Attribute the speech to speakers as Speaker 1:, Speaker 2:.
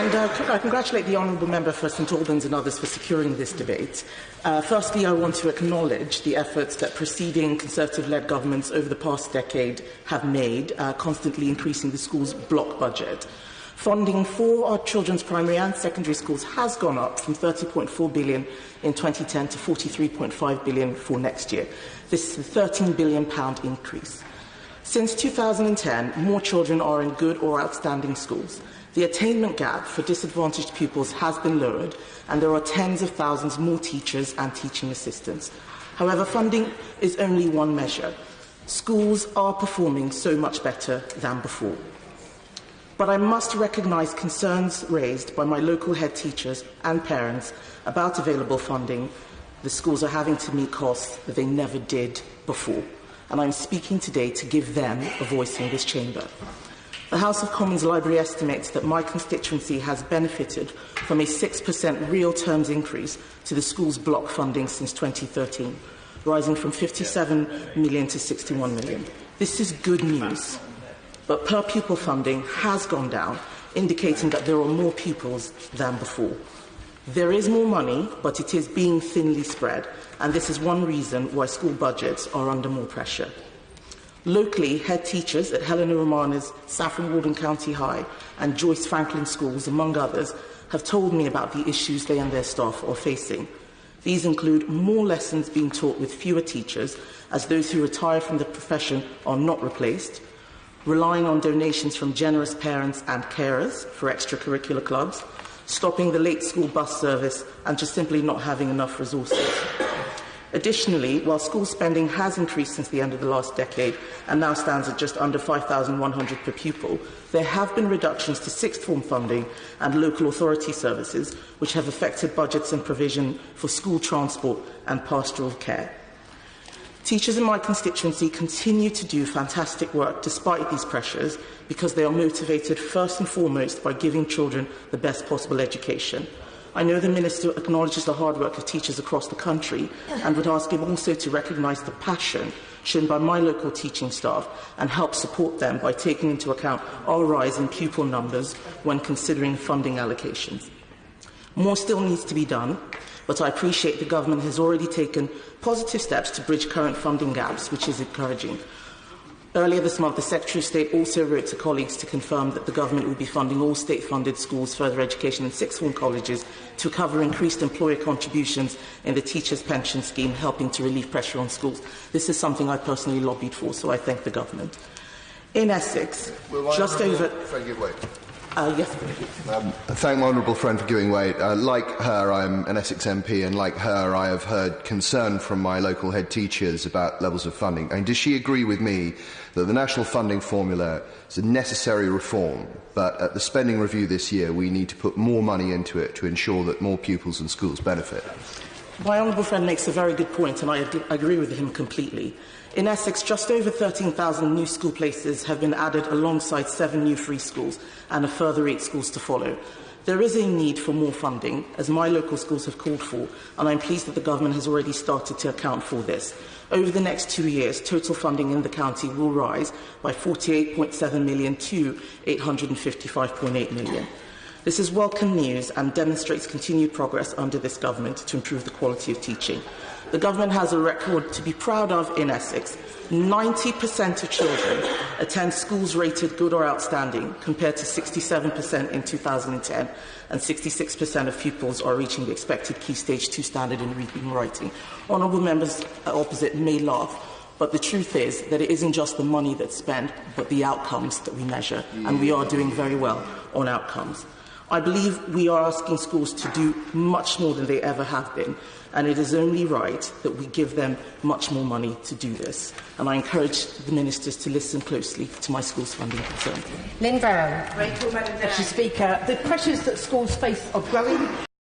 Speaker 1: And I congratulate the Honourable Member for St Albans and others for securing this debate. Firstly, I want to acknowledge the efforts that preceding Conservative-led governments over the past decade have made, constantly increasing the school's block budget. Funding for our children's primary and secondary schools has gone up from £30.4 billion in 2010 to £43.5 billion for next year. This is a £13 billion increase. Since 2010, more children are in good or outstanding schools. The attainment gap for disadvantaged pupils has been lowered, and there are tens of thousands more teachers and teaching assistants. However, funding is only one measure. Schools are performing so much better than before. But I must recognise concerns raised by my local head teachers and parents about available funding. The schools are having to meet costs that they never did before, and I'm speaking today to give them a voice in this chamber. The House of Commons Library estimates that my constituency has benefited from a 6% real terms increase to the school's block funding since 2013, rising from 57 million to 61 million. This is good news, but per pupil funding has gone down, indicating that there are more pupils than before. There is more money, but it is being thinly spread, and this is one reason why school budgets are under more pressure. Locally, head teachers at Helena Romana's Saffron Walden County High and Joyce Franklin schools, among others, have told me about the issues they and their staff are facing. These include more lessons being taught with fewer teachers, as those who retire from the profession are not replaced, relying on donations from generous parents and carers for extracurricular clubs, stopping the late school bus service, and just simply not having enough resources. Additionally, while school spending has increased since the end of the last decade and now stands at just under £5,100 per pupil, there have been reductions to sixth form funding and local authority services, which have affected budgets and provision for school transport and pastoral care. Teachers in my constituency continue to do fantastic work despite these pressures, because they are motivated first and foremost by giving children the best possible education. I know the Minister acknowledges the hard work of teachers across the country and would ask him also to recognise the passion shown by my local teaching staff and help support them by taking into account our rise in pupil numbers when considering funding allocations. More still needs to be done, but I appreciate the Government has already taken positive steps to bridge current funding gaps, which is encouraging. Earlier this month, the Secretary of State also wrote to colleagues to confirm that the Government will be funding all state-funded schools, further education and sixth form colleges to cover increased employer contributions in the Teachers' Pension Scheme, helping to relieve pressure on schools. This is something I personally lobbied for, so I thank the Government. In Essex, just over... Yes,
Speaker 2: thank my honourable friend for giving way. Like her, I'm an Essex MP, and like her, I have heard concern from my local head teachers about levels of funding. And does she agree with me that the national funding formula is a necessary reform, but at the spending review this year, we need to put more money into it to ensure that more pupils and schools benefit?
Speaker 1: My honourable friend makes a very good point, and I agree with him completely. In Essex, just over 13,000 new school places have been added alongside 7 new free schools and a further 8 schools to follow. There is a need for more funding, as my local schools have called for, and I'm pleased that the Government has already started to account for this. Over the next 2 years, total funding in the county will rise by £48.7 million to £855.8 million. This is welcome news and demonstrates continued progress under this Government to improve the quality of teaching. The Government has a record to be proud of in Essex. 90% of children attend schools rated good or outstanding, compared to 67% in 2010, and 66% of pupils are reaching the expected Key Stage 2 standard in reading and writing. Honourable members opposite may laugh, but the truth is that it isn't just the money that's spent, but the outcomes that we measure, and we are doing very well on outcomes. I believe we are asking schools to do much more than they ever have been, and it is only right that we give them much more money to do this. And I encourage the ministers to listen closely to my school's funding concerns.
Speaker 3: Lynn Brown. Grateful, Madam Deputy Speaker. The pressures that schools face are growing.